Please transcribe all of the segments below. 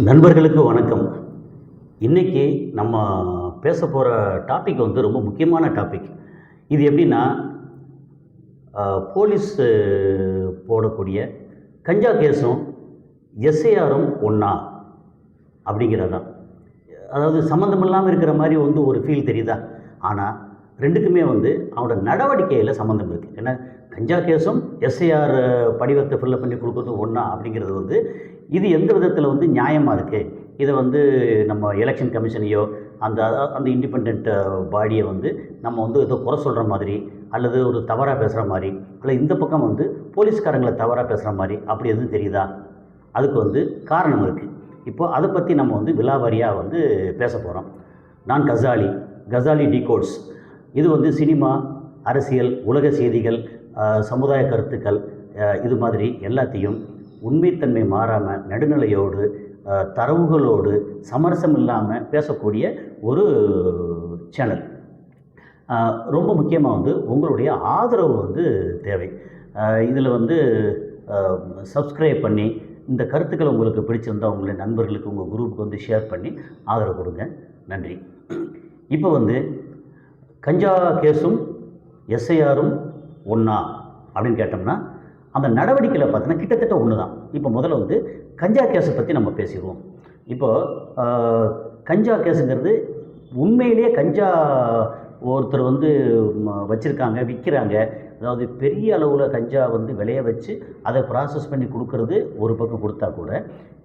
நண்பர்களுக்கு வணக்கம். இன்றைக்கி நம்ம பேச போகிற டாபிக் வந்து ரொம்ப முக்கியமான டாபிக். இது எப்படின்னா, போலீஸ் போடக்கூடிய கஞ்சா கேஸும் எஸ்ஐஆரும் ஒன்றா அப்படிங்கிறது தான். அதாவது சம்மந்தம் இல்லாமல் இருக்கிற மாதிரி வந்து ஒரு ஃபீல் தெரியுதா? ஆனால் ரெண்டுக்குமே வந்து அவனோட நடவடிக்கையில் சம்மந்தம் இருக்குது. ஏன்னா கஞ்சா கேஸும் எஸ்ஐஆர் படிவத்தை ஃபில்லப் பண்ணி கொடுக்குறது ஒன்றா அப்படிங்கிறது வந்து இது எந்த விதத்தில் வந்து நியாயமாக இருக்குது? இதை வந்து நம்ம எலெக்ஷன் கமிஷனையோ அந்த அந்த இண்டிபெண்ட் பாடியை வந்து நம்ம வந்து ஏதோ குறை சொல்கிற மாதிரி, அல்லது ஒரு தவறாக பேசுகிற மாதிரி, அல்லது இந்த பக்கம் வந்து போலீஸ்காரங்களை தவறாக பேசுகிற மாதிரி அப்படி எதுவும் தெரியுதா? அதுக்கு வந்து காரணம் இருக்குது. இப்போ அதை பற்றி நம்ம வந்து விலாவாரியாக வந்து பேச போகிறோம். நான் கசாலி டிகோட்ஸ். இது வந்து சினிமா, அரசியல், உலக செய்திகள், சமுதாய கருத்துக்கள், இது மாதிரி எல்லாத்தையும் உண்மைத்தன்மை மாறாமல் நடுநிலையோடு தரவுகளோடு சமரசம் இல்லாமல் பேசக்கூடிய ஒரு சேனல். ரொம்ப முக்கியமாக வந்து உங்களுடைய ஆதரவு வந்து தேவை. இதில் வந்து சப்ஸ்கிரைப் பண்ணி இந்த கருத்துக்களை உங்களுக்கு பிடிச்சிருந்தால் உங்களுடைய நண்பர்களுக்கு, உங்கள் குரூப்புக்கு வந்து ஷேர் பண்ணி ஆதரவு கொடுங்க. நன்றி. இப்போ வந்து கஞ்சா கேஸும் எஸ்ஐஆரும் ஒன்றா அப்படின்னு கேட்டோம்னா அந்த நடவடிக்கையில் பார்த்தீங்கன்னா கிட்டத்தட்ட ஒன்று தான். இப்போ முதல்ல வந்து கஞ்சா கேஸை பற்றி நம்ம பேசிடுவோம். இப்போது கஞ்சா கேஸுங்கிறது உண்மையிலேயே கஞ்சா ஒருத்தர் வந்து வச்சுருக்காங்க, விற்கிறாங்க. அதாவது பெரிய அளவில் கஞ்சா வந்து விளைய வச்சு அதை ப்ராசஸ் பண்ணி கொடுக்கறது ஒரு பக்கம் கொடுத்தா கூட,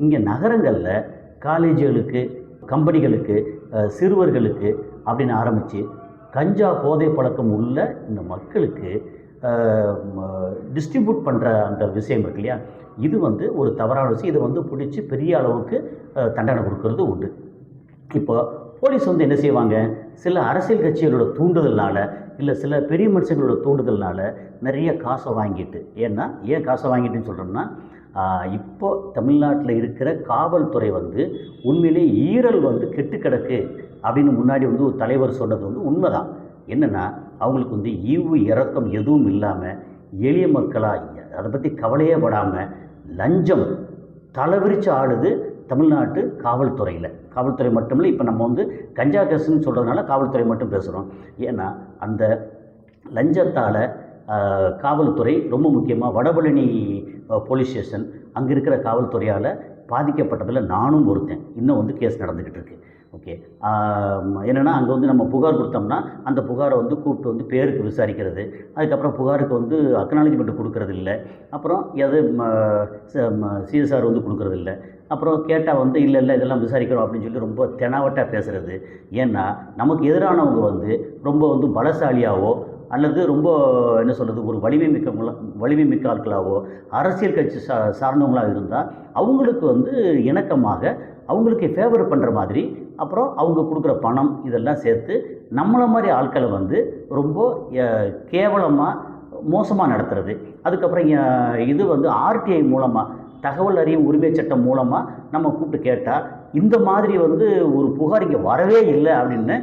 இங்கே நகரங்களில் காலேஜுகளுக்கு, கம்பெனிகளுக்கு, சிறுவர்களுக்கு அப்படின்னு ஆரம்பித்து கஞ்சா போதை பழக்கம் உள்ள இந்த மக்களுக்கு டிஸ்ட்ரிபியூட் பண்ணுற அந்த விஷயம் இருக்கு இல்லையா, இது வந்து ஒரு தவறான விஷயம். இதை வந்து பிடிச்சி பெரிய அளவுக்கு தண்டனை கொடுக்கறது உண்டு. இப்போ போலீஸ் வந்து என்ன செய்வாங்க, சில அரசியல் கட்சிகளோட தூண்டுதல்னால, இல்லை சில பெரிய மனுஷங்களோட தூண்டுதல்னால நிறைய காசை வாங்கிட்டு, ஏன் காசை வாங்கிட்டுன்னு சொல்கிறோம்னா, இப்போ தமிழ்நாட்டில் இருக்கிற காவல்துறை வந்து உண்மையிலே ஈரல் வந்து கெட்டு கிடக்கு அப்படின்னு முன்னாடி வந்து ஒரு தலைவர் சொன்னது வந்து உண்மைதான். என்னென்னா, அவங்களுக்கு வந்து ஈவு இறக்கம் எதுவும் இல்லாமல் எளிய மக்களாக அதை பற்றி கவலையே படாமல் லஞ்சம் தலைவிரிச்சு ஆடுது தமிழ்நாட்டு காவல்துறையில். காவல்துறை மட்டுமில்லை, இப்போ நம்ம வந்து கஞ்சா கேஸுன்னு சொல்கிறதுனால காவல்துறை மட்டும் பேசுகிறோம். ஏன்னா அந்த லஞ்சத்தால் காவல்துறை ரொம்ப முக்கியமாக வடபழனி போலீஸ் ஸ்டேஷன் அங்கே இருக்கிற காவல்துறையால் பாதிக்கப்பட்டதில் நானும் ஒருத்தன். இன்னும் வந்து கேஸ் நடந்துக்கிட்டு இருக்கு. ஓகே, என்னென்னா அங்கே வந்து நம்ம புகார் கொடுத்தோம்னா அந்த புகாரை வந்து கூப்பிட்டு வந்து பேருக்கு விசாரிக்கிறது, அதுக்கப்புறம் புகாருக்கு வந்து அக்னாலஜ்மெண்ட் கொடுக்கறது இல்லை, அப்புறம் எது சிஎஸ்ஆர் வந்து கொடுக்கறது இல்லை, அப்புறம் கேட்டால் வந்து இல்லை இதெல்லாம் விசாரிக்கிறோம் அப்படின்னு சொல்லி ரொம்ப தெனாவட்டாக பேசுகிறது. ஏன்னா நமக்கு எதிரானவங்க வந்து ரொம்ப வந்து பலசாலியாவோ அல்லது ரொம்ப என்ன சொல்கிறது, ஒரு வலிமை மிக்க ஆட்களாகவோ அரசியல் கட்சி சார்ந்தவங்களாக இருந்தால் அவங்களுக்கு வந்து இணக்கமாக அவங்களுக்கு ஃபேவர் பண்ணுற மாதிரி, அப்புறம் அவங்க கொடுக்குற பணம் இதெல்லாம் சேர்த்து நம்மளை மாதிரி ஆட்களை வந்து ரொம்ப கேவலமாக மோசமாக நடத்துறது. அதுக்கப்புறம் இது வந்து ஆர்டிஐ மூலமாக, தகவல் அறியும் உரிமை சட்டம் மூலமாக நம்ம கூப்பிட்டு கேட்டால் இந்த மாதிரி வந்து ஒரு புகார் இங்கே வரவே இல்லை அப்படின்னு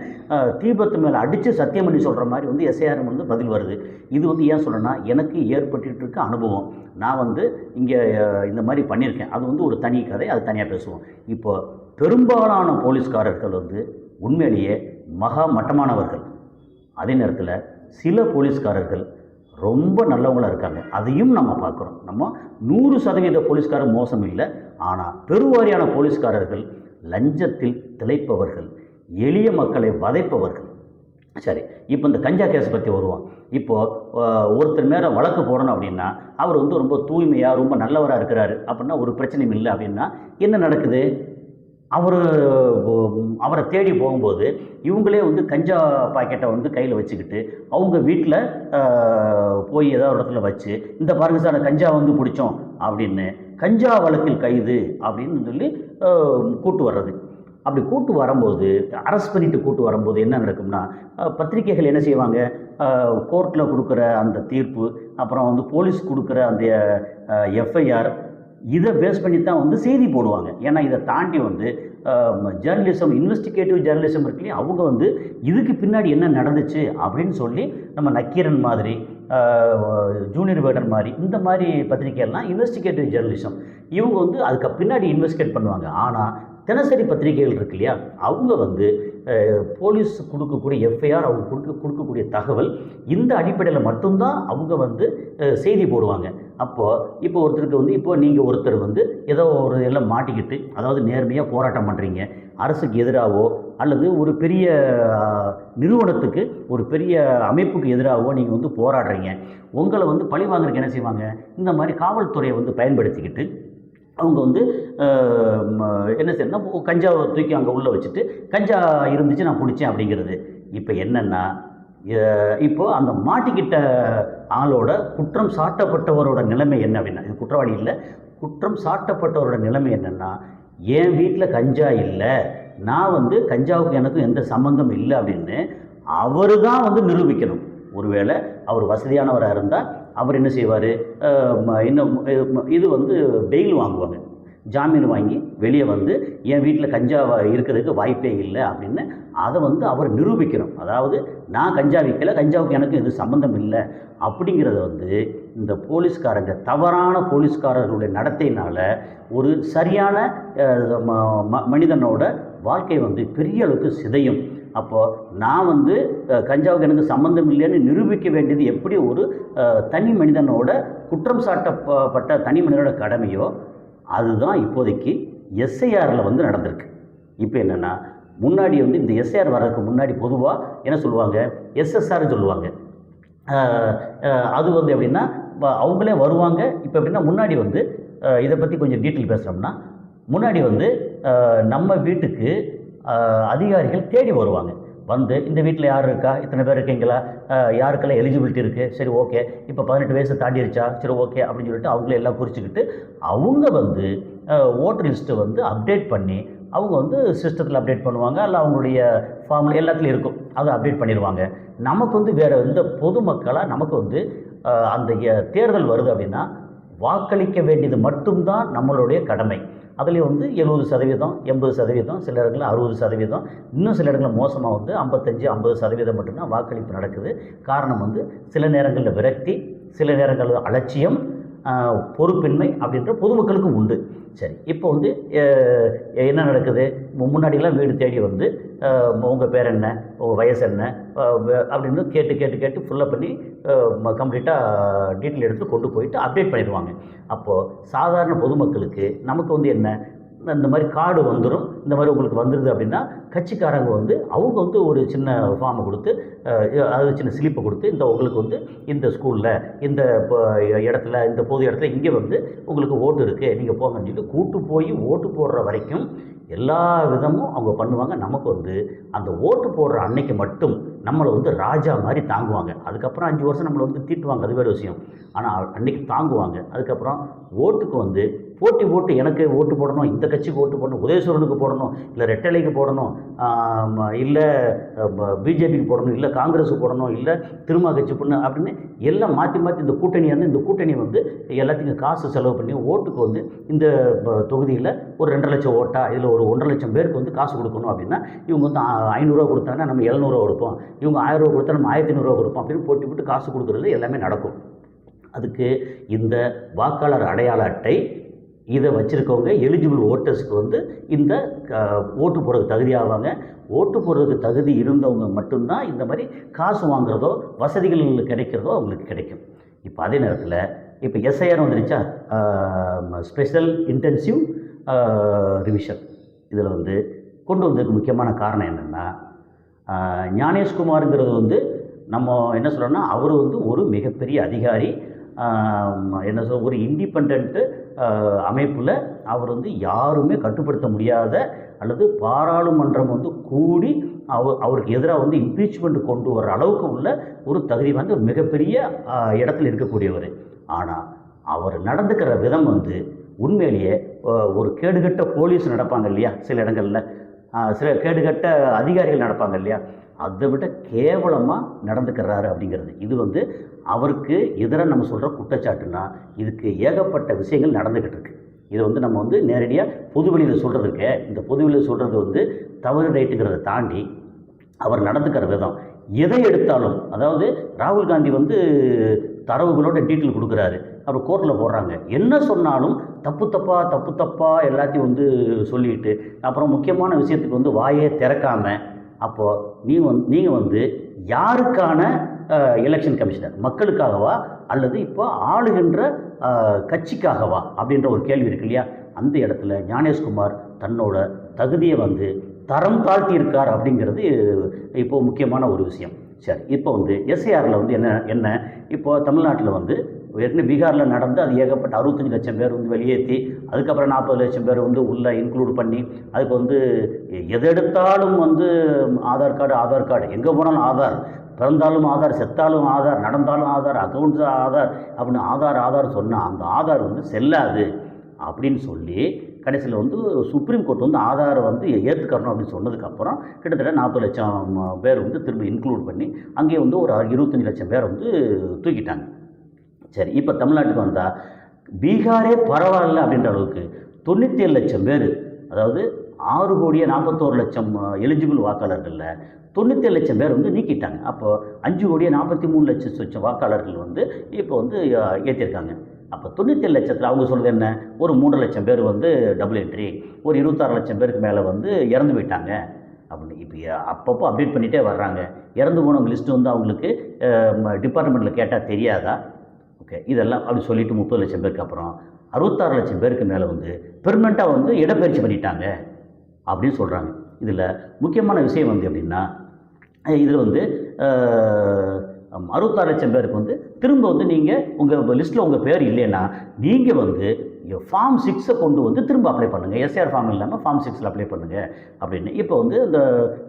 தீபத்து மேலே அடித்து சத்தியம் பண்ணி சொல்கிற மாதிரி வந்து எஸ்ஐஆர் வந்து பதில் வருது. இது வந்து ஏன் சொல்கிறேன்னா, எனக்கு ஏற்பட்டு இருக்க அனுபவம். நான் வந்து இங்கே இந்த மாதிரி பண்ணியிருக்கேன். அது வந்து ஒரு தனி கதை, அது தனியாக பேசுவோம். இப்போ பெரும்பாலான போலீஸ்காரர்கள் வந்து உண்மையிலேயே மகா மட்டமானவர்கள். அதே நேரத்தில் சில போலீஸ்காரர்கள் ரொம்ப நல்லவங்களாக இருக்காங்க. அதையும் நம்ம பார்க்குறோம். நம்ம 100% போலீஸ்காரர் மோசம் இல்லை. ஆனால் பெருவாரியான போலீஸ்காரர்கள் லஞ்சத்தில் திளைப்பவர்கள், எளிய மக்களை வதைப்பவர்கள். சரி, இப்போ இந்த கஞ்சா கேஸை பற்றி வருவோம். இப்போது ஒருத்தர் மேலே வழக்கு போடணும் அப்படின்னா அவர் வந்து ரொம்ப தூய்மையாக ரொம்ப நல்லவராக இருக்கிறாரு அப்படின்னா ஒரு பிரச்சனையும் இல்லை அப்படின்னா என்ன நடக்குது, அவரை தேடி போகும்போது இவங்களே வந்து கஞ்சா பாக்கெட்டை வந்து கையில் வச்சுக்கிட்டு அவங்க வீட்டில் போய் ஏதாவது ஒரு இடத்துல வச்சு, இந்த பாருங்க சார் கஞ்சா வந்து பிடிச்சோம் அப்படின்னு கஞ்சா வழக்கில் கைது அப்படின்னு சொல்லி கூட்டு வர்றது. அப்படி கூட்டு வரும்போது, அரெஸ்ட் பண்ணிட்டு கூட்டு வரும்போது என்ன நடக்கும்னா, பத்திரிகைகள் என்ன செய்வாங்க, கோர்ட்டில் கொடுக்குற அந்த தீர்ப்பு, அப்புறம் வந்து போலீஸ் கொடுக்குற அந்த எஃப்ஐஆர், இதை பேஸ் பண்ணி தான் வந்து செய்தி போடுவாங்க. ஏன்னா இதை தாண்டி வந்து ஜேர்னலிசம், இன்வெஸ்டிகேட்டிவ் ஜேர்னலிசம் இருக்குல்லையே, அவங்க வந்து இதுக்கு பின்னாடி என்ன நடந்துச்சு அப்படின்னு சொல்லி நம்ம நக்கீரன் மாதிரி, ஜூனியர் வேர்டன் மாதிரி இந்த மாதிரி பத்திரிகைகள்லாம் இன்வெஸ்டிகேட்டிவ் ஜேர்னலிசம். இவங்க வந்து அதுக்கு பின்னாடி இன்வெஸ்டிகேட் பண்ணுவாங்க. ஆனால் தினசரி பத்திரிகைகள் இருக்கு இல்லையா, அவங்க வந்து போலீஸ் கொடுக்கக்கூடிய எஃப்ஐஆர், அவங்க கொடுக்கக்கூடிய தகவல், இந்த அடிப்படையில் மட்டும்தான் அவங்க வந்து செய்தி போடுவாங்க. இப்போ ஒருத்தருக்கு வந்து நீங்கள் ஒருத்தர் வந்து ஏதோ ஒரு எல்லாம் மாட்டிக்கிட்டு, அதாவது நேர்மையாக போராட்டம் பண்ணுறீங்க, அரசுக்கு எதிராகவோ அல்லது ஒரு பெரிய நிறுவனத்துக்கு, ஒரு பெரிய அமைப்புக்கு எதிராகவோ நீங்கள் வந்து போராடுறீங்க. உங்களை வந்து பழி வாங்குறதுக்கு என்ன செய்வாங்க, இந்த மாதிரி காவல்துறையை வந்து பயன்படுத்திக்கிட்டு அவங்க வந்து என்ன செய்யணும்னா, கஞ்சாவை தூக்கி அங்கே உள்ளே வச்சுட்டு, கஞ்சா இருந்துச்சு நான் பிடிச்சேன் அப்படிங்கிறது. இப்போ என்னென்னா, இப்போது அந்த மாட்டிக்கிட்ட ஆளோட, குற்றம் சாட்டப்பட்டவரோட நிலைமை என்ன அப்படின்னா, இது குற்றவாளி இல்லை, குற்றம் சாட்டப்பட்டவரோட நிலைமை என்னென்னா, என் வீட்டில் கஞ்சா இல்லை, நான் வந்து கஞ்சாவுக்கு எனக்கும் எந்த சம்மந்தம் இல்லை அப்படின்னு அவர் தான் வந்து நிரூபிக்கணும். ஒருவேளை அவர் வசதியானவராக இருந்தால் அவர் என்ன செய்வார், இன்னும் இது வந்து பெயில் வாங்குவாங்க, ஜாமீன் வாங்கி வெளியே வந்து என் வீட்டில் கஞ்சா இருக்கிறதுக்கு வாய்ப்பே இல்லை அப்படின்னு அதை வந்து அவர் நிரூபிக்கணும். அதாவது நான் கஞ்சா விற்கலை, கஞ்சாவுக்கு எனக்கு எது சம்மந்தம் இல்லை அப்படிங்கிறத வந்து இந்த போலீஸ்காரங்க, தவறான போலீஸ்காரர்களுடைய நடத்தையினால் ஒரு சரியான மனிதனோட வாழ்க்கை வந்து பெரிய அளவுக்கு சிதையும். அப்போது நான் வந்து கஞ்சாவுக்கு எனக்கு சம்மந்தம் இல்லைன்னு நிரூபிக்க வேண்டியது எப்படி ஒரு தனி மனிதனோட, குற்றம் சாட்டப்பட்ட தனி மனிதனோட கடமையோ, அதுதான் இப்போதைக்கு எஸ்ஐஆரில் வந்து நடந்திருக்கு. இப்போ என்னென்னா, முன்னாடி வந்து இந்த எஸ்ஐஆர் வர்றதுக்கு முன்னாடி பொதுவாக என்ன சொல்லுவாங்க, எஸ்எஸ்ஆர்னு சொல்லுவாங்க. அது வந்து எப்படின்னா அவங்களே வருவாங்க. இப்போ எப்படின்னா, முன்னாடி வந்து இதை பற்றி கொஞ்சம் டீட்டெயில் பேசுகிறோம்னா, முன்னாடி வந்து நம்ம வீட்டுக்கு அதிகாரிகள் தேடி வருவாங்க. வந்து இந்த வீட்டில் யார் இருக்கா, இத்தனை பேர் இருக்கீங்களா, யாருக்கெல்லாம் எலிஜிபிலிட்டி இருக்குது, சரி ஓகே, இப்போ 18 வயசு தாண்டிருச்சா, சரி ஓகே அப்படின்னு சொல்லிட்டு அவங்களே எல்லாம் குறிச்சிக்கிட்டு அவங்க வந்து ஓட்டர் லிஸ்ட்டை வந்து அப்டேட் பண்ணி, அவங்க வந்து சிஸ்டத்தில் அப்டேட் பண்ணுவாங்க, இல்லை அவங்களுடைய ஃபார்மில் எல்லாத்துலேயும் இருக்கும், அதை அப்டேட் பண்ணிடுவாங்க. நமக்கு வந்து வேறு எந்த பொதுமக்களாக நமக்கு வந்து அந்த தேர்தல் வருது அப்படின்னா வாக்களிக்க வேண்டியது மட்டும்தான் நம்மளுடைய கடமை. அதுலேயும் வந்து 70%, 80%, சில இடங்களில் 60%, இன்னும் சில இடங்களில் மோசமாக வந்து 55-50% மட்டும்தான் வாக்களிப்பு நடக்குது. காரணம் வந்து சில நேரங்களில் விரக்தி, சில நேரங்களில் அலட்சியம், பொறுப்பின்மை அப்படின்ற பொதுமக்களுக்கும் உண்டு. சரி, இப்போ வந்து என்ன நடக்குது, முன்னாடிலாம் வீடு தேடி வந்து உங்கள் பேர் என்ன, உங்கள் வயசு என்ன அப்படின்னு கேட்டு ஃபுல்லாக பண்ணி கம்ப்ளீட்டாக டீட்டெயில் எடுத்து கொண்டு போயிட்டு அப்டேட் பண்ணிடுவாங்க. அப்போது சாதாரண பொதுமக்களுக்கு நமக்கு வந்து என்ன, இந்த மாதிரி கார்டு வந்துடும், இந்த மாதிரி உங்களுக்கு வந்துடுது அப்படின்னா கட்சிக்காரங்க வந்து அவங்க வந்து ஒரு சின்ன ஃபார்மை கொடுத்து, அதாவது சின்ன ஸ்லிப்பை கொடுத்து, இந்த உங்களுக்கு வந்து இந்த ஸ்கூலில், இந்த இடத்துல, இந்த பொது இடத்துல இங்கே வந்து உங்களுக்கு ஓட்டு இருக்குது, நீங்கள் போங்கன்னு சொல்லி கூட்டு போய் ஓட்டு போடுற வரைக்கும் எல்லா விதமும் அவங்க பண்ணுவாங்க. நமக்கு வந்து அந்த ஓட்டு போடுற அன்னைக்கு மட்டும் நம்மளை வந்து ராஜா மாதிரி தாங்குவாங்க. அதுக்கப்புறம் 5 வருஷம் நம்மளை வந்து தீட்டுவாங்க, அது வேறு விஷயம். ஆனால் அன்றைக்கி தாங்குவாங்க. அதுக்கப்புறம் ஓட்டுக்கு வந்து போட்டு எனக்கு ஓட்டு போடணும், இந்த கட்சிக்கு ஓட்டு போடணும், உதயசூரனுக்கு போடணும், இல்லை ரெட்டலைக்கு போடணும், இல்லை பிஜேபிக்கு போடணும், இல்லை காங்கிரஸுக்கு போடணும், இல்லை திருமா கட்சி போடணும் அப்படின்னு எல்லாம் மாற்றி இந்த கூட்டணி வந்து எல்லாத்தையும் காசு செலவு பண்ணி ஓட்டுக்கு வந்து இந்த தொகுதியில் ஒரு 2.5 லட்சம் ஓட்டா, இதில் ஒரு 1.5 லட்சம் பேருக்கு வந்து காசு கொடுக்கணும் அப்படின்னா இவங்க வந்து 500 ரூபா கொடுத்தாங்கன்னா நம்ம 700 ரூபா கொடுப்போம், இவங்க 1000 ரூபா கொடுத்தா நம்ம 1500 ரூபா கொடுப்போம் அப்படின்னு போட்டு காசு கொடுக்குறது எல்லாமே நடக்கும். அதுக்கு இந்த வாக்காளர் அடையாள அட்டை இதை வச்சுருக்கவங்க எலிஜிபிள் ஓட்டர்ஸ்க்கு வந்து இந்த ஓட்டு போடுறதுக்கு தகுதி ஆவாங்க. ஓட்டு போடுறதுக்கு தகுதி இருந்தவங்க மட்டும்தான் இந்த மாதிரி காசு வாங்குறதோ வசதிகள் கிடைக்கிறதோ அவங்களுக்கு கிடைக்கும். இப்போ அதே நேரத்தில் இப்போ எஸ்ஐஆர் வந்துருச்சா, ஸ்பெஷல் இன்டென்சிவ் ரிவிஷன், இதில் வந்து கொண்டு வந்ததுக்கு முக்கியமான காரணம் என்னென்னா, ஞானேஷ்குமாருங்கிறது வந்து நம்ம என்ன சொல்கிறோன்னா, அவர் வந்து ஒரு மிகப்பெரிய அதிகாரி, ஒரு இண்டிபெண்ட்டு அமைப்பில் அவர் வந்து யாருமே கட்டுப்படுத்த முடியாத, அல்லது பாராளுமன்றம் வந்து கூடி அவருக்கு எதிராக வந்து இம்பீச்மெண்ட் கொண்டு வர அளவுக்கு உள்ள ஒரு தகுதி வந்து மிகப்பெரிய இடத்துல இருக்கக்கூடியவர். ஆனால் அவர் நடந்துக்கிற விதம் வந்து உண்மையிலேயே ஒரு கேடுகட்ட போலீஸ் நடப்பாங்க இல்லையா, சில இடங்களில் சில கேடுகட்ட அதிகாரிகள் நடப்பாங்க இல்லையா, அதை விட கேவலமாக நடந்துக்கிறாரு அப்படிங்கிறது. இது வந்து அவருக்கு எதிராக நம்ம சொல்கிற குற்றச்சாட்டுன்னா, இதுக்கு ஏகப்பட்ட விஷயங்கள் நடந்துக்கிட்டு இருக்கு. இதை வந்து நம்ம வந்து நேரடியாக பொதுவெளியில் சொல்கிறதுக்கு, இந்த பொதுவெளியில் சொல்கிறது வந்து தவறு ரைட்டுங்கிறத தாண்டி அவர் நடந்துக்கிற விதம், எதை எடுத்தாலும், அதாவது ராகுல் காந்தி வந்து தரவுகளோட டீட்டெயில் கொடுக்குறாரு, அப்புறம் கோர்ட்டில் போடுறாங்க. என்ன சொன்னாலும் தப்பு தப்பாக எல்லாத்தையும் வந்து சொல்லிட்டு, அப்புறம் முக்கியமான விஷயத்துக்கு வந்து வாயே திறக்காம, அப்போது நீங்கள் வந்து யாருக்கான எலெக்ஷன் கமிஷனர், மக்களுக்காகவா அல்லது இப்போ ஆளுகின்ற கட்சிக்காகவா அப்படின்ற ஒரு கேள்வி இருக்கு இல்லையா? அந்த இடத்துல ஞானேஷ்குமார் தன்னோட தகுதியை வந்து தரம் தாழ்த்தியிருக்கார் அப்படிங்கிறது இப்போ முக்கியமான ஒரு விஷயம். சரி, இப்போ வந்து எஸ்ஐஆரில் வந்து என்ன இப்போ தமிழ்நாட்டில் வந்து ஏற்கனவே பீகாரில் நடந்து அது ஏகப்பட்ட 65 லட்சம் பேர் வந்து வெளியேற்றி, அதுக்கப்புறம் 40 லட்சம் பேர் வந்து உள்ளே இன்க்ளூட் பண்ணி, அதுக்கு வந்து எதெடுத்தாலும் வந்து ஆதார் கார்டு எங்கே போனாலும் ஆதார், பிறந்தாலும் ஆதார், செத்தாலும் ஆதார், நடந்தாலும் ஆதார், அக்கௌண்ட்ஸ் ஆதார் அப்படின்னு ஆதார் சொன்னால் அந்த ஆதார் வந்து செல்லாது அப்படின்னு சொல்லி கடைசியில் வந்து சுப்ரீம் கோர்ட் வந்து ஆதாரை வந்து ஏற்றுக்கணும் அப்படின்னு சொன்னதுக்கப்புறம் கிட்டத்தட்ட 40 லட்சம் பேர் வந்து திரும்ப இன்க்ளூட் பண்ணி அங்கேயே வந்து ஒரு 25 லட்சம் பேர் வந்து தூக்கிட்டாங்க. சரி, இப்போ தமிழ்நாட்டுக்கு வந்தால் பீகாரே பரவாயில்ல அப்படின்ற அளவுக்கு 97 லட்சம் பேர், அதாவது 6,41,00,000 எலிஜிபிள் வாக்காளர்களில் 97 லட்சம் பேர் வந்து நீக்கிட்டாங்க. அப்போது 5,43,00,000 வாக்காளர்கள் வந்து இப்போ வந்து ஏற்றிருக்காங்க. அப்போ 97 லட்சத்தில் அவங்க சொல்கிறது என்ன, ஒரு 3 லட்சம் பேர் வந்து டபுள் என்ட்ரி, ஒரு 26 லட்சம் பேருக்கு மேலே வந்து இறந்து போயிட்டாங்க அப்படின்னு. இப்போ அப்பப்போ அப்டேட் பண்ணிகிட்டே வர்றாங்க. இறந்து போனவங்க லிஸ்ட்டு வந்து அவங்களுக்கு டிபார்ட்மெண்ட்டில் கேட்டால் தெரியாதா? ஓகே, இதெல்லாம் அப்படி சொல்லிவிட்டு 30 லட்சம் பேருக்கு அப்புறம் 66 லட்சம் பேருக்கு மேலே வந்து பெர்மனெண்ட்டாக வந்து இடப்பெயர்ச்சி பண்ணிட்டாங்க அப்படின்னு சொல்கிறாங்க. இதில் முக்கியமான விஷயம் வந்து எப்படின்னா, இதில் வந்து 66 லட்சம் பேருக்கு வந்து திரும்ப வந்து நீங்கள் உங்கள் லிஸ்ட்டில் உங்கள் பேர் இல்லைன்னா நீங்கள் வந்து ஃபார்ம் 6 கொண்டு வந்து திரும்ப அப்ளை பண்ணுங்கள். எஸ்ஆர் ஃபார்ம் இல்லாமல் ஃபார்ம் 6 அப்ளை பண்ணுங்கள் அப்படின்னு. இப்போ வந்து இந்த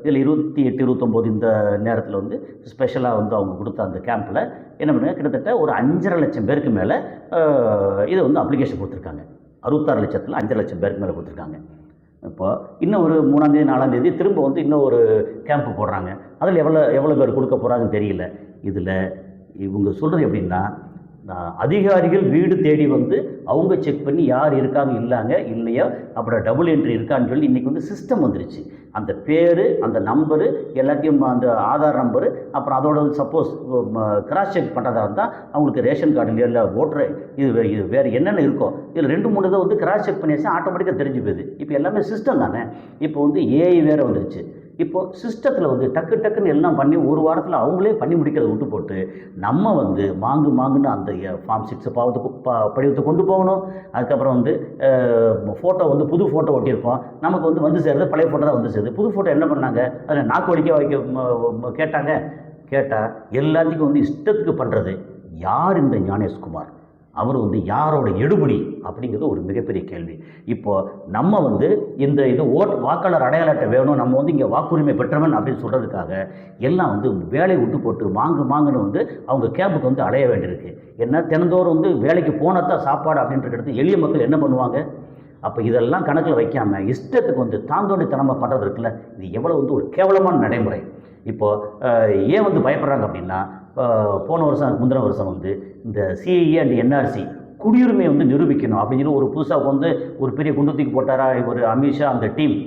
இதில் 28, 29 இந்த நேரத்தில் வந்து ஸ்பெஷலாக வந்து அவங்க கொடுத்த அந்த கேம்பில் என்ன பண்ணுங்க, கிட்டத்தட்ட ஒரு 5.5 லட்சம் பேருக்கு மேலே இதை வந்து அப்ளிகேஷன் கொடுத்துருக்காங்க. 66 லட்சத்தில் 5 லட்சம் பேருக்கு மேலே கொடுத்துருக்காங்க. இப்போ இன்னும் ஒரு 3ஆம் தேதி 4ஆம் தேதி திரும்ப வந்து இன்னும் ஒரு கேம்ப் போடுறாங்க. அதில் எவ்வளோ பேர் கொடுக்க போகிறாங்கன்னு தெரியல. இதில் இவங்க சொல்கிறது எப்படின்னா, அதிகாரிகள் வீடு தேடி வந்து அவங்க செக் பண்ணி யார் இருக்காங்க இல்லையா அப்புறம் டபுள் என்ட்ரி இருக்கான்னு சொல்லி இன்றைக்கி வந்து சிஸ்டம் வந்துருச்சு. அந்த பேர், அந்த நம்பரு எல்லாத்தையும், அந்த ஆதார் நம்பரு, அப்புறம் அதோட சப்போஸ் கிராஸ் செக் பண்ணுறதா இருந்தால் அவங்களுக்கு ரேஷன் கார்டுலையோ இல்லை ஓட்டர் இது வேறு என்னென்ன இருக்கோ இதில் 2-3 இதை வந்து கிராஸ் செக் பண்ணியாச்சு, ஆட்டோமேட்டிக்காக தெரிஞ்சு போகுது. இப்போ எல்லாமே சிஸ்டம் தானே. இப்போ வந்து ஏஐ வேறு வந்துருச்சு. இப்போது சிஸ்டத்தில் வந்து டக்குன்னு எல்லாம் பண்ணி ஒரு வாரத்தில் அவங்களே பண்ணி முடிக்கிறத விட்டு போட்டு நம்ம வந்து மாங்குன்னு அந்த ஃபார்ம் 6 படிவத்தை கொண்டு போகணும். அதுக்கப்புறம் வந்து ஃபோட்டோ வந்து புது ஃபோட்டோ ஒட்டியிருப்போம், நமக்கு வந்து சேருது பழைய ஃபோட்டோ தான் வந்து சேருது. புது ஃபோட்டோ என்ன பண்ணாங்க, அதில் நாக்கு வலிக்க கேட்டால் எல்லாத்துக்கும் வந்து இஷ்டத்துக்கு பண்ணுறது யார் இந்த ஞானேஷ்குமார்? அவர் வந்து யாரோட எடுபடி அப்படிங்கிறது ஒரு மிகப்பெரிய கேள்வி. இப்போது நம்ம வந்து இது வாக்காளர் அடையாள அட்டை வேணும், நம்ம வந்து இங்கே வாக்குரிமை பெற்றவன் அப்படின்னு சொல்கிறதுக்காக எல்லாம் வந்து வேலையை விட்டு போட்டு மாங்குன்னு வந்து அவங்க கேம்புக்கு வந்து அலைய வேண்டியிருக்கு. ஏன்னா தினந்தோறும் வந்து வேலைக்கு போனதான் சாப்பாடு அப்படின்றது எளிய மக்கள் என்ன பண்ணுவாங்க? அப்போ இதெல்லாம் கணக்கில் வைக்காமல் இஷ்டத்துக்கு வந்து தாந்தோண்டித்தனமாக பண்ணுறது இருக்குல்ல, இது எவ்வளோ வந்து ஒரு கேவலமான நடைமுறை. இப்போது ஏன் வந்து பயப்படுறாங்க அப்படின்னா, போன வருஷம் முந்தின வருஷம் வந்து இந்த சிஏஏ அண்ட் என்ஆர்சி குடியுரிமையை வந்து நிரூபிக்கணும் அப்படின்னு சொல்லி ஒரு புதுசாக வந்து ஒரு பெரிய குண்டு தூக்கி போட்டாரா ஒரு அமித்ஷா அந்த டீம்.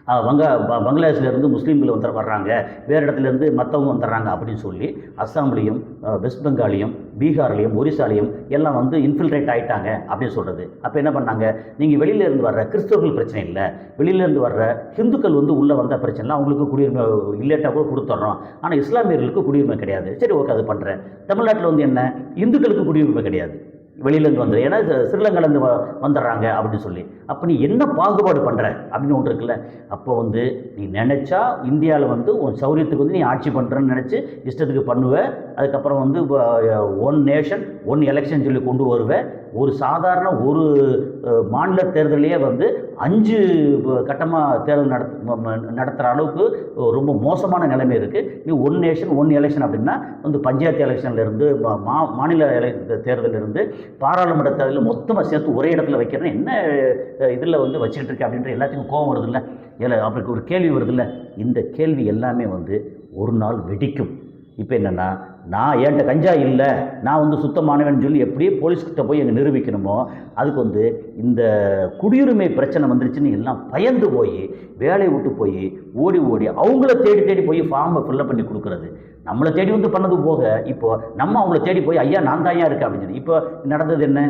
பங்களாதேஷ்லேருந்து முஸ்லீம்கள் வர்றாங்க, வேறு இடத்துலேருந்து மற்றவங்க வந்துடுறாங்க அப்படின்னு சொல்லி அஸ்ஸாம்லேயும் வெஸ்ட் பெங்காலையும் பீகார்லேயும் ஒரிசாலையும் எல்லாம் வந்து இன்ஃபில்ட்ரேட் ஆகிட்டாங்க அப்படின்னு சொல்கிறது. அப்போ என்ன பண்ணாங்க, நீங்கள் வெளியிலேருந்து வர்ற கிறிஸ்தவர்கள் பிரச்சனை இல்லை, வெளியிலேருந்து வர்ற ஹிந்துக்கள் வந்து உள்ளே வந்த பிரச்சனை இல்லை, அவங்களுக்கு குடியுரிமை இல்லேட்டாக கூட கொடுத்துட்றோம், ஆனால் இஸ்லாமியர்களுக்கு குடியுரிமை கிடையாது. சரி, ஓகே, அது பண்ணுறேன். தமிழ்நாட்டில் வந்து என்ன, இந்துக்களுக்கு குடியுரிமை கிடையாது, வெளியிலேருந்து வந்துடு, ஏன்னா ஸ்ரீலங்காலேருந்து வந்துடுறாங்க அப்படின்னு சொல்லி. அப்போ நீ என்ன பாகுபாடு பண்ணுற அப்படின்னு ஒன்று இருக்குல்ல. அப்போ வந்து நீ நினச்சா இந்தியாவில் வந்து உன் சௌரியத்துக்கு வந்து நீ ஆட்சி பண்ணுறன்னு நினச்சி இஷ்டத்துக்கு பண்ணுவேன். அதுக்கப்புறம் வந்து ஒன் நேஷன் ஒன் எலெக்ஷன் சொல்லி கொண்டு வருவேன். ஒரு சாதாரண ஒரு மாநில தேர்தலையே வந்து 5 கட்டமாக தேர்தல் நடத்துகிற அளவுக்கு ரொம்ப மோசமான நிலைமை இருக்குது. நீ ஒன் நேஷன் ஒன் எலெக்ஷன் அப்படின்னா வந்து பஞ்சாயத்து எலெக்ஷன்லேருந்து மாநில தேர்தலிருந்து பாராளுமன்ற தேர்தலில் மொத்தமாக சேர்த்து ஒரே இடத்துல வைக்கிறேன்னு என்ன இதில் வந்து வச்சுக்கிட்டு இருக்கேன் அப்படின்ற எல்லாத்துக்கும் கோபம் வருதில்ல, இல்லை அப்படி ஒரு கேள்வி வருதில்ல. இந்த கேள்வி எல்லாமே வந்து ஒரு நாள் வெடிக்கும். இப்போ என்னென்னா, நான் என்கிட்ட கஞ்சா இல்லை, நான் வந்து சுத்தமானவன் சொல்லி எப்படி போலீஸ்கிட்ட போய் எங்கே நிரூபிக்கணுமோ, அதுக்கு வந்து இந்த குடியுரிமை பிரச்சனை வந்துருச்சுன்னு எல்லாம் பயந்து போய் வேலையை விட்டு போய் ஓடி ஓடி அவங்கள தேடி தேடி போய் ஃபார்மை ஃபில்லப் பண்ணி கொடுக்குறது. நம்மளை தேடி வந்து பண்ணது போக இப்போ நம்ம அவங்கள தேடி போய் ஐயா நான் தான் இருக்கேன் அப்படின்னு சொல்லி இப்போ நடந்தது என்ன,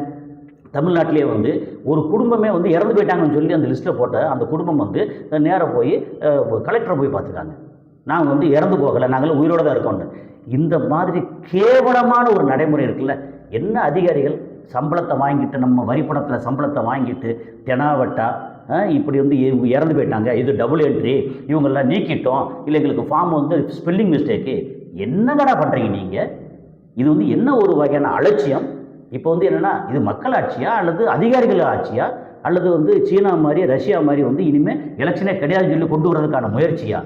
தமிழ்நாட்டிலே வந்து ஒரு குடும்பமே வந்து இறந்து போயிட்டாங்கன்னு சொல்லி அந்த லிஸ்ட்டில் போட்ட அந்த குடும்பம் வந்து நேராக போய் கலெக்டரை போய் பார்த்துருக்காங்க. நாங்கள் வந்து இறந்து போகலை, நாங்களும் உயிரோடு தான் இருக்கோம்னு. இந்த மாதிரி கேவலமான ஒரு நடைமுறை இருக்குல்ல. என்ன அதிகாரிகள் சம்பளத்தை வாங்கிட்டு, நம்ம வரிப்பணத்தில் சம்பளத்தை வாங்கிட்டு தெனாவட்டா இப்படி வந்து இறந்து போயிட்டாங்க, இது டபுள் என்ட்ரி, இவங்கெல்லாம் நீக்கிட்டோம், இல்லை எங்களுக்கு ஃபார்ம் வந்து ஸ்பெல்லிங் மிஸ்டேக்கு, என்னங்கடா பண்ணுறீங்க நீங்கள்? இது வந்து என்ன ஒரு வகையான அலட்சியம்? இப்போ வந்து என்னென்னா, இது மக்கள் ஆட்சியா அல்லது அதிகாரிகள் ஆட்சியா அல்லது வந்து சீனா மாதிரி ரஷ்யா மாதிரி வந்து இனிமேல் எலெக்ஷனே கிடையாதுன்னு சொல்லி கொண்டு வரதுக்கான முயற்சியா?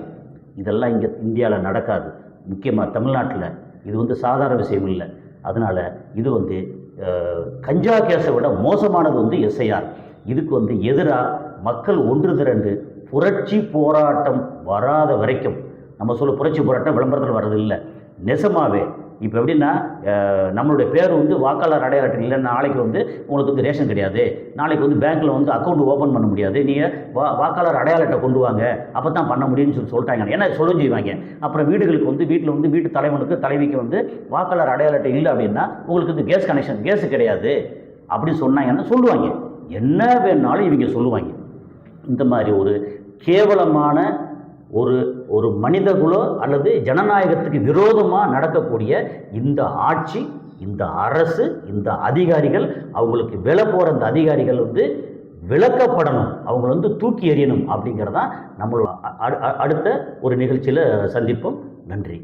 இதெல்லாம் இங்கே இந்தியாவில் நடக்காது. முக்கியமாக தமிழ்நாட்டில் இது வந்து சாதாரண விஷயம் இல்லை. அதனால் இது வந்து கஞ்சா கேஸை விட மோசமானது வந்து எஸ்ஐஆர். இதுக்கு வந்து எதிராக மக்கள் ஒன்று திரண்டு புரட்சி போராட்டம் வராத வரைக்கும், நம்ம சொல்ல புரட்சி போராட்டம் விளம்பரத்தில் வர்றதில்லை, நெசமாகவே இப்போ எப்படின்னா நம்மளுடைய பேர் வந்து வாக்காளர் அடையாள அட்டை இல்லை, நாளைக்கு வந்து உங்களுக்கு வந்து ரேஷன் கிடையாது, நாளைக்கு வந்து பேங்க்கில் வந்து அக்கௌண்ட் ஓப்பன் பண்ண முடியாது, நீங்கள் வாக்காளர் அடையாள அட்டை கொண்டு வாங்க அப்போ தான் பண்ண முடியும்னு சொல்லிட்டாங்க. ஏன்னா சொல்லும் செய்வாங்க. அப்புறம் வீடுகளுக்கு வந்து வீட்டில் வந்து வீட்டு தலைவனுக்கு தலைவிக்கு வந்து வாக்காளர் அடையாள அட்டை இல்லை அப்படின்னா உங்களுக்கு வந்து கேஸ் கனெக்ஷன் கேஸு கிடையாது அப்படின்னு சொன்னாங்கன்னா சொல்லுவாங்க. என்ன வேணாலும் இவங்க சொல்லுவாங்க. இந்த மாதிரி ஒரு கேவலமான ஒரு ஒரு மனிதகுலோ அல்லது ஜனநாயகத்துக்கு விரோதமாக நடக்கக்கூடிய இந்த ஆட்சி, இந்த அரசு, இந்த அதிகாரிகள், அவங்களுக்கு விலை போகிற அந்த அதிகாரிகள் வந்து விளக்கப்படணும், அவங்கள வந்து தூக்கி எறியணும் அப்படிங்கிறதான் நம்மளோட அடுத்த ஒரு நிகழ்ச்சியில் சந்திப்போம். நன்றி.